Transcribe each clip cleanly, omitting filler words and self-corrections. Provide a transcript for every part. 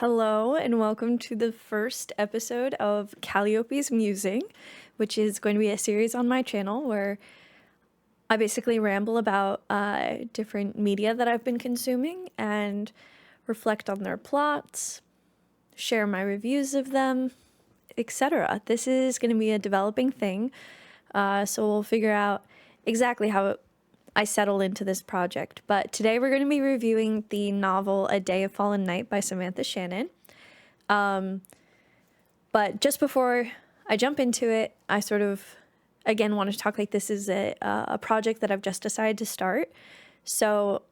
Hello, and welcome to the first episode of Caleope's Musing, which is going to be a series on my channel where I basically ramble about different media that I've been consuming and reflect on their plots, share my reviews of them, etc. This is going to be a developing thing, so we'll figure out exactly how I settled into this project. But today we're going to be reviewing the novel A Day of Fallen Night by Samantha Shannon. But just before I jump into it, I sort of, again, want to talk like this is a project that I've just decided to start. So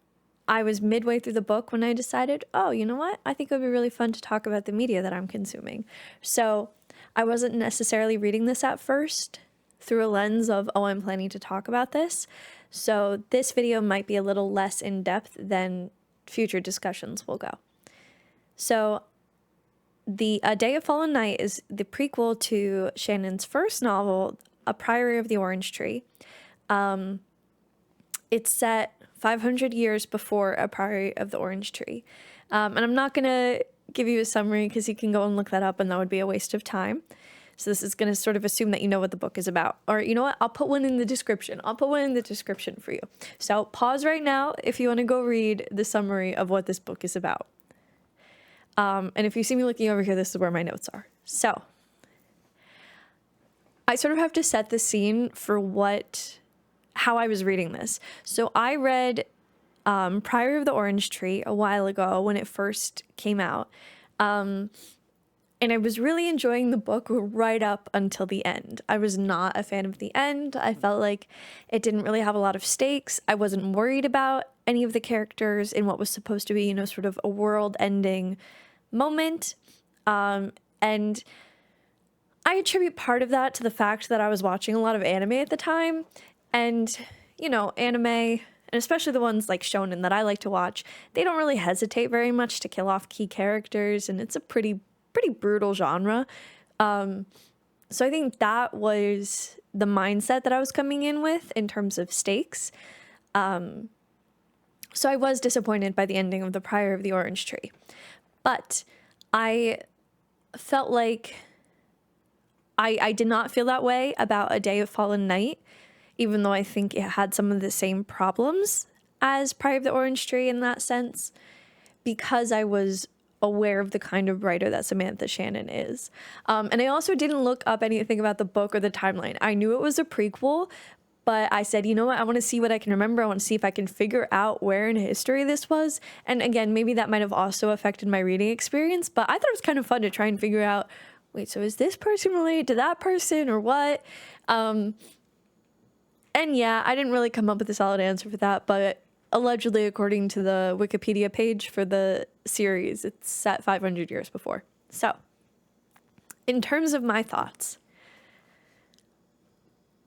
I was midway through the book when I decided, oh, you know what? I think it would be really fun to talk about the media that I'm consuming. So I wasn't necessarily reading this at first through a lens of, oh, I'm planning to talk about this. So this video might be a little less in-depth than future discussions will go. So the A Day of Fallen Night is the prequel to Shannon's first novel, A Priory of the Orange Tree. It's set 500 years before A Priory of the Orange Tree. And I'm not going to give you a summary because you can go and look that up and that would be a waste of time. So this is going to sort of assume that you know what the book is about. Or you know what? I'll put one in the description. I'll put one in the description for you. So pause right now if you want to go read the summary of what this book is about. And if you see me looking over here, this is where my notes are. So I sort of have to set the scene for how I was reading this. So I read Priory of the Orange Tree a while ago when it first came out. And I was really enjoying the book right up until the end. I was not a fan of the end. I felt like it didn't really have a lot of stakes. I wasn't worried about any of the characters in what was supposed to be, sort of a world-ending moment. And I attribute part of that to the fact that I was watching a lot of anime at the time. And, anime, and especially the ones like shonen that I like to watch, they don't really hesitate very much to kill off key characters. And it's a pretty brutal genre. So I think that was the mindset that I was coming in with in terms of stakes. So I was disappointed by the ending of The Priory of the Orange Tree. But I felt like I did not feel that way about A Day of Fallen Night, even though I think it had some of the same problems as Priory of the Orange Tree in that sense, because I was aware of the kind of writer that Samantha Shannon is. And I also didn't look up anything about the book or the timeline. I knew it was a prequel, but I said, you know what? I want to see what I can remember. I want to see if I can figure out where in history this was. And again, maybe that might have also affected my reading experience, but I thought it was kind of fun to try and figure out, wait, so is this person related to that person or what? And yeah, I didn't really come up with a solid answer for that, but allegedly, according to the Wikipedia page for the series, it's set 500 years before. So, in terms of my thoughts,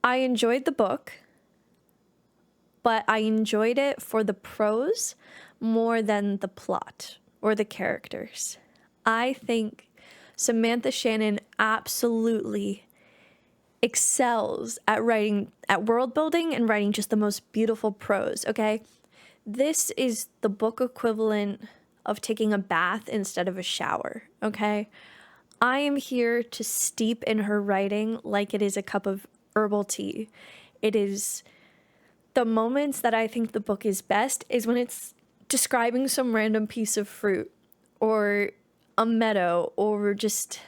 I enjoyed the book, but I enjoyed it for the prose more than the plot or the characters. I think Samantha Shannon absolutely excels at world building and writing just the most beautiful prose, okay? This is the book equivalent of taking a bath instead of a shower, okay? I am here to steep in her writing like it is a cup of herbal tea. It is the moments that I think the book is best is when it's describing some random piece of fruit or a meadow or just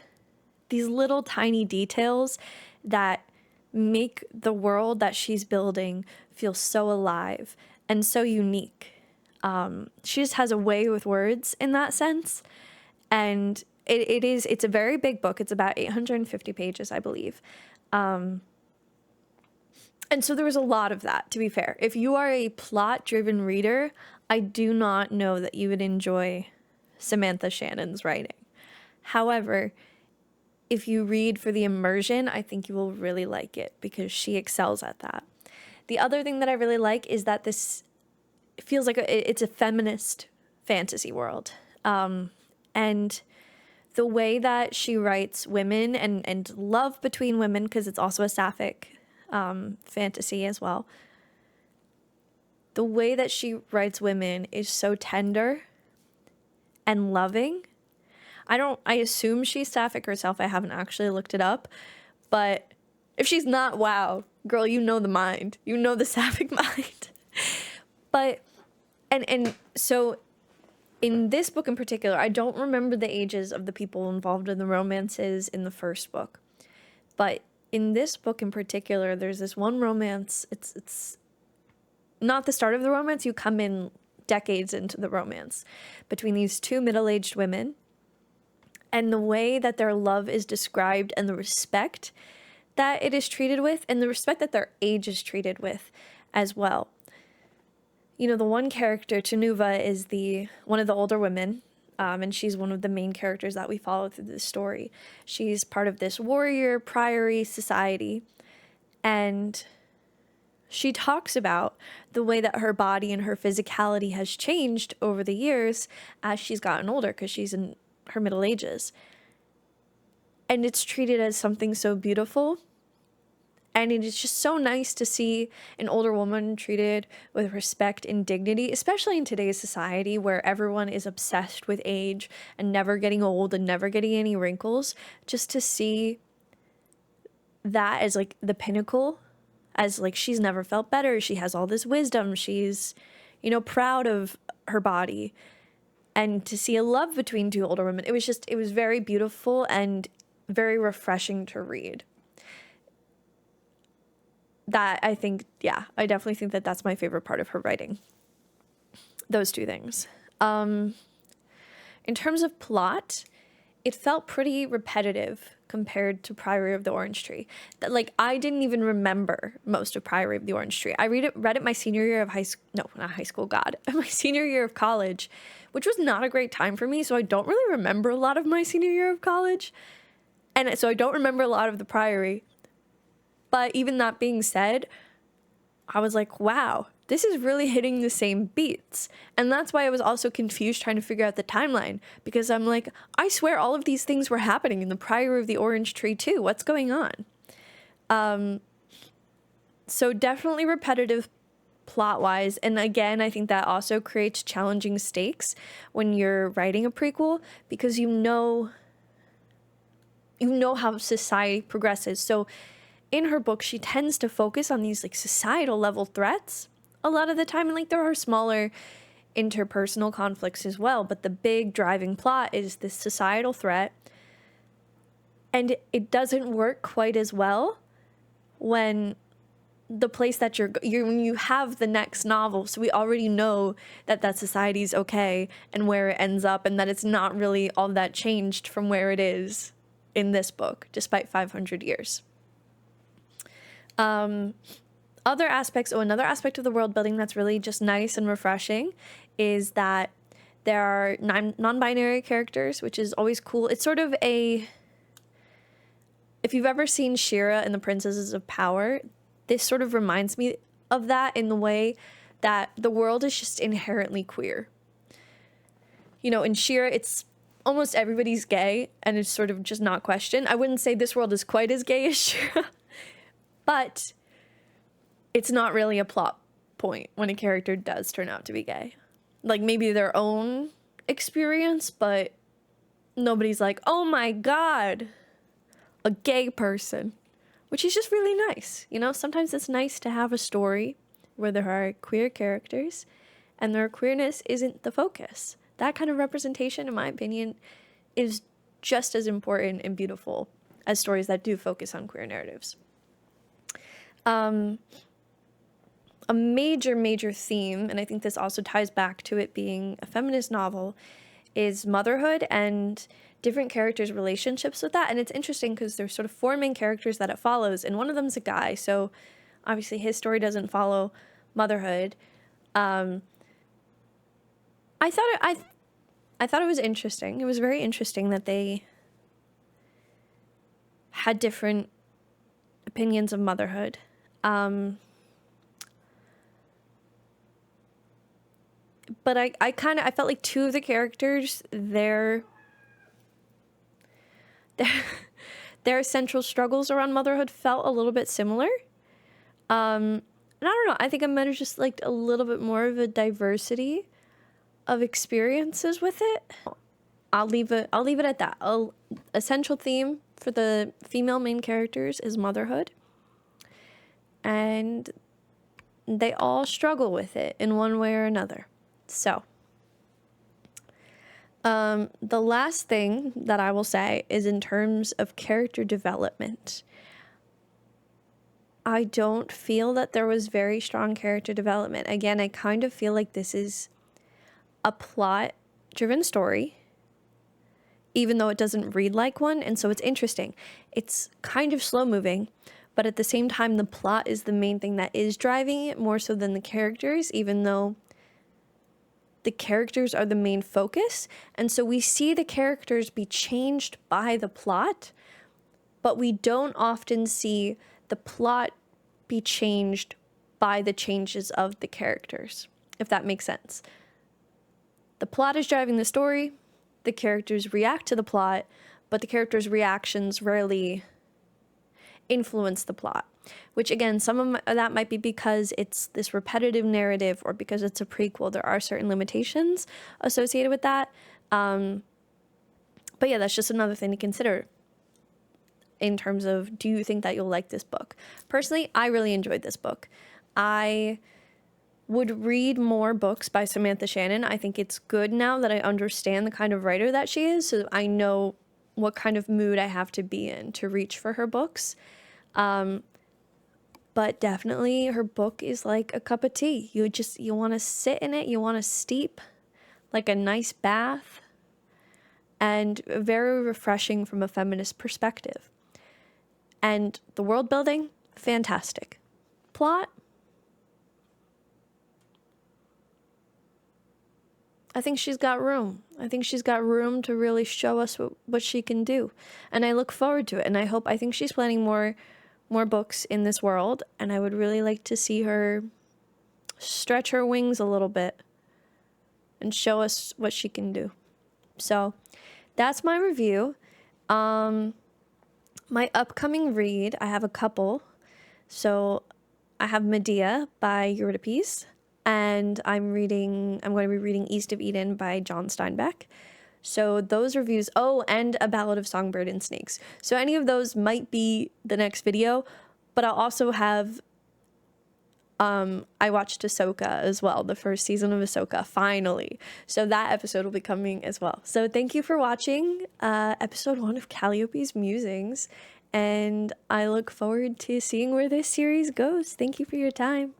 these little tiny details that make the world that she's building feel so alive and so unique. She just has a way with words in that sense. And it's a very big book. It's about 850 pages, I believe. And so there was a lot of that, to be fair. If you are a plot-driven reader, I do not know that you would enjoy Samantha Shannon's writing. However, if you read for the immersion, I think you will really like it because she excels at that. The other thing that I really like is that this feels like it's a feminist fantasy world. And the way that she writes women and love between women, because it's also a sapphic fantasy as well. The way that she writes women is so tender and loving, I assume she's sapphic herself. I haven't actually looked it up. But if she's not, wow, girl, you know the mind. You know the sapphic mind. But, and so in this book in particular, I don't remember the ages of the people involved in the romances in the first book. But in this book in particular, there's this one romance. It's not the start of the romance. You come in decades into the romance between these two middle-aged women, and the way that their love is described and the respect that it is treated with, and the respect that their age is treated with as well. You know, the one character, Tunuva, is one of the older women, and she's one of the main characters that we follow through this story. She's part of this warrior Priory society, and she talks about the way that her body and her physicality has changed over the years as she's gotten older, because she's in her middle ages. And it's treated as something so beautiful. And it is just so nice to see an older woman treated with respect and dignity, especially in today's society where everyone is obsessed with age and never getting old and never getting any wrinkles. Just to see that as like the pinnacle, as like she's never felt better. She has all this wisdom. She's, you know, proud of her body. And to see a love between two older women, it was very beautiful and very refreshing to read. That I think, yeah, I definitely think that that's my favorite part of her writing. Those two things. In terms of plot, it felt pretty repetitive compared to Priory of the Orange Tree. That, like, I didn't even remember most of Priory of the Orange Tree. I read it my senior year of my senior year of college, which was not a great time for me, so I don't really remember a lot of my senior year of college. And so I don't remember a lot of the Priory. But even that being said, I was like, wow, this is really hitting the same beats. And that's why I was also confused trying to figure out the timeline, because I'm like, I swear all of these things were happening in the Priory of the Orange Tree too. What's going on? So definitely repetitive plot-wise. And again, I think that also creates challenging stakes when you're writing a prequel, because you know how society progresses. So in her book, she tends to focus on these like societal level threats a lot of the time. And like there are smaller interpersonal conflicts as well, but the big driving plot is this societal threat. And it doesn't work quite as well when the place that when you have the next novel. So we already know that society's okay and where it ends up, and that it's not really all that changed from where it is in this book, despite 500 years. Another aspect of the world building that's really just nice and refreshing is that there are non-binary characters, which is always cool. It's sort of if you've ever seen She-Ra and the Princesses of Power, this sort of reminds me of that in the way that the world is just inherently queer. You know, in She-Ra, it's almost everybody's gay, and it's sort of just not questioned. I wouldn't say this world is quite as gay as She-Ra, but it's not really a plot point when a character does turn out to be gay. Like, maybe their own experience, but nobody's like, oh my god, a gay person. Which is just really nice. You know, sometimes it's nice to have a story where there are queer characters and their queerness isn't the focus. That kind of representation, in my opinion, is just as important and beautiful as stories that do focus on queer narratives. A major theme, and I think this also ties back to it being a feminist novel, is motherhood and different characters' relationships with that. And it's interesting because there's sort of four main characters that it follows, and one of them's a guy, so obviously his story doesn't follow motherhood. I thought it was interesting. It was very interesting that they had different opinions of motherhood. But I felt like two of the characters, their central struggles around motherhood felt a little bit similar. And I don't know, I think I might have just liked a little bit more of a diversity of experiences with it. I'll leave it at that. A central theme for the female main characters is motherhood, and they all struggle with it in one way or another. So, the last thing that I will say is in terms of character development. I don't feel that there was very strong character development. Again, I kind of feel like this is a plot-driven story, even though it doesn't read like one, and so it's interesting. It's kind of slow-moving, but at the same time, the plot is the main thing that is driving it more so than the characters, even though the characters are the main focus. And so we see the characters be changed by the plot, but we don't often see the plot be changed by the changes of the characters, if that makes sense. The plot is driving the story, the characters react to the plot, but the characters' reactions rarely influence the plot, which again, some of that might be because it's this repetitive narrative or because it's a prequel. There are certain limitations associated with that. But yeah, that's just another thing to consider in terms of, do you think that you'll like this book? Personally, I really enjoyed this book. I would read more books by Samantha Shannon. I think it's good now that I understand the kind of writer that she is, so I know what kind of mood I have to be in to reach for her books. But definitely her book is like a cup of tea. You want to sit in it, you want to steep like a nice bath, and very refreshing from a feminist perspective. And the world building, fantastic. Plot, I think she's got room. I think she's got room to really show us what she can do. And I look forward to it. And I think she's planning more books in this world. And I would really like to see her stretch her wings a little bit and show us what she can do. So that's my review. My upcoming read, I have a couple. So I have Medea by Euripides, and I'm going to be reading East of Eden by John Steinbeck. So those reviews, and A Ballad of Songbird and Snakes. So any of those might be the next video, but I'll also have, I watched Ahsoka as well, the first season of Ahsoka, finally. So that episode will be coming as well. So thank you for watching episode 1 of Caleope's Musings, and I look forward to seeing where this series goes. Thank you for your time.